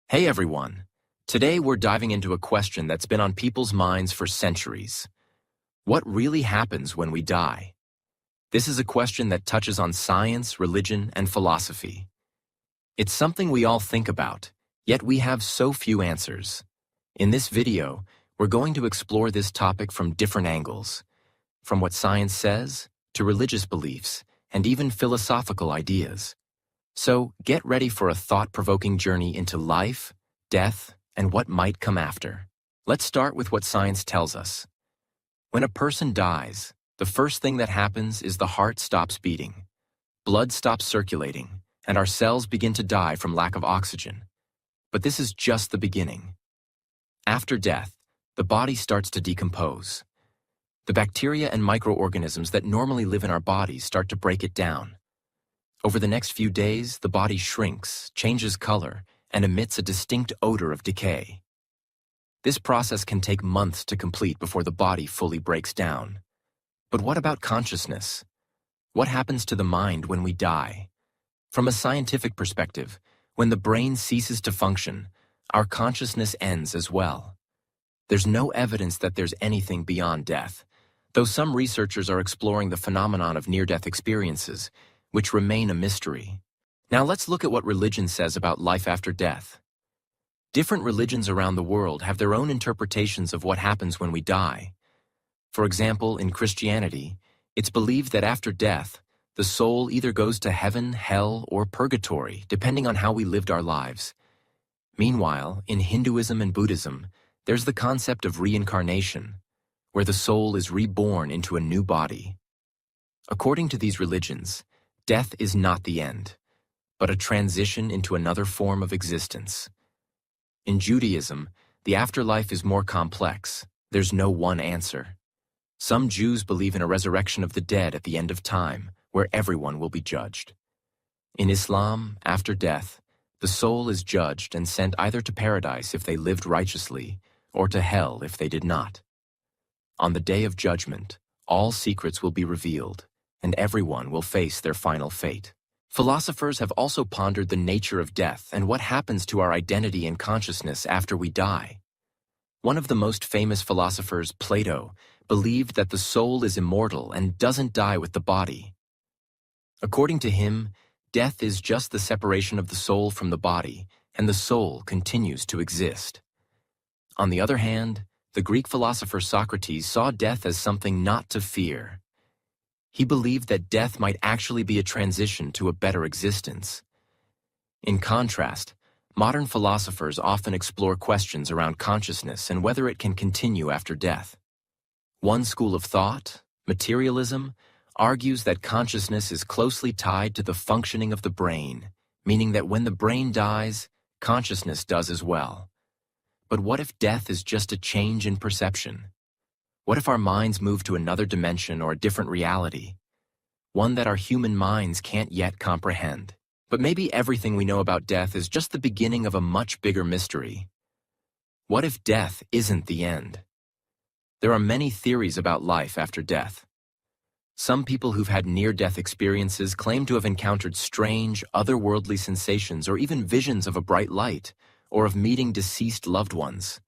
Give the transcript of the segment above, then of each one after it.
Hey everyone! Today we're diving into a question that's been on people's minds for centuries. What really happens when we die? This is a question that touches on science, religion, and philosophy. It's something we all think about, yet we have so few answers. In this video, we're going to explore this topic from different angles, from what science says, to religious beliefs, and even philosophical ideas. So, get ready for a thought-provoking journey into life, death, and what might come after. Let's start with what science tells us. When a person dies, the first thing that happens is the heart stops beating, blood stops circulating, and our cells begin to die from lack of oxygen. But this is just the beginning. After death, the body starts to decompose. The bacteria and microorganisms that normally live in our bodies start to break it down. Over the next few days, the body shrinks, changes color, and emits a distinct odor of decay. This process can take months to complete before the body fully breaks down. But what about consciousness? What happens to the mind when we die? From a scientific perspective, when the brain ceases to function, our consciousness ends as well. There's no evidence that there's anything beyond death, though some researchers are exploring the phenomenon of near-death experiences, which remain a mystery. Now let's look at what religion says about life after death. Different religions around the world have their own interpretations of what happens when we die. For example, in Christianity, it's believed that after death, the soul either goes to heaven, hell, or purgatory, depending on how we lived our lives. Meanwhile, in Hinduism and Buddhism, there's the concept of reincarnation, where the soul is reborn into a new body. According to these religions, death is not the end, but a transition into another form of existence. In Judaism, the afterlife is more complex. There's no one answer. Some Jews believe in a resurrection of the dead at the end of time, where everyone will be judged. In Islam, after death, the soul is judged and sent either to paradise if they lived righteously, or to hell if they did not. On the day of judgment, all secrets will be revealed, and everyone will face their final fate. Philosophers have also pondered the nature of death and what happens to our identity and consciousness after we die. One of the most famous philosophers, Plato, believed that the soul is immortal and doesn't die with the body. According to him, death is just the separation of the soul from the body, and the soul continues to exist. On the other hand, the Greek philosopher Socrates saw death as something not to fear. He believed that death might actually be a transition to a better existence. In contrast, modern philosophers often explore questions around consciousness and whether it can continue after death. One school of thought, materialism, argues that consciousness is closely tied to the functioning of the brain, meaning that when the brain dies, consciousness does as well. But what if death is just a change in perception? What if our minds move to another dimension or a different reality? One that our human minds can't yet comprehend. But maybe everything we know about death is just the beginning of a much bigger mystery. What if death isn't the end? There are many theories about life after death. Some people who've had near-death experiences claim to have encountered strange, otherworldly sensations or even visions of a bright light, or of meeting deceased loved ones.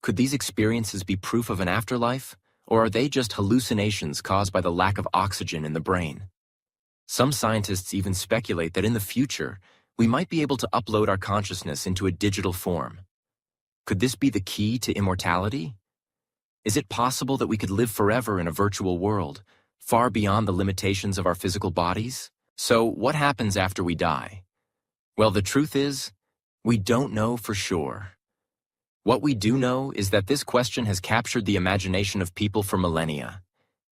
Could these experiences be proof of an afterlife, or are they just hallucinations caused by the lack of oxygen in the brain? Some scientists even speculate that in the future, we might be able to upload our consciousness into a digital form. Could this be the key to immortality? Is it possible that we could live forever in a virtual world, far beyond the limitations of our physical bodies? So, what happens after we die? Well, the truth is, we don't know for sure. What we do know is that this question has captured the imagination of people for millennia,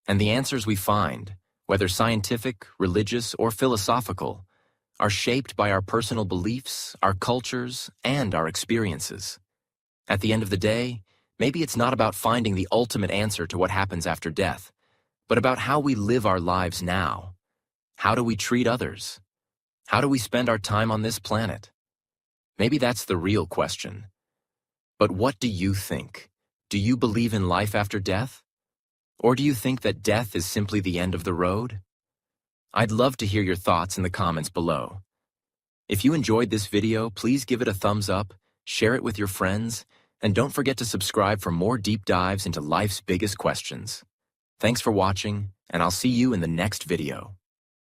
and the answers we find, whether scientific, religious, or philosophical, are shaped by our personal beliefs, our cultures, and our experiences. At the end of the day, maybe it's not about finding the ultimate answer to what happens after death, but about how we live our lives now. How do we treat others? How do we spend our time on this planet? Maybe that's the real question. But what do you think? Do you believe in life after death? Or do you think that death is simply the end of the road? I'd love to hear your thoughts in the comments below. If you enjoyed this video, please give it a thumbs up share it with your friends, and don't forget to subscribe for more deep dives into life's biggest questions. Thanks for watching, and I'll see you in the next video.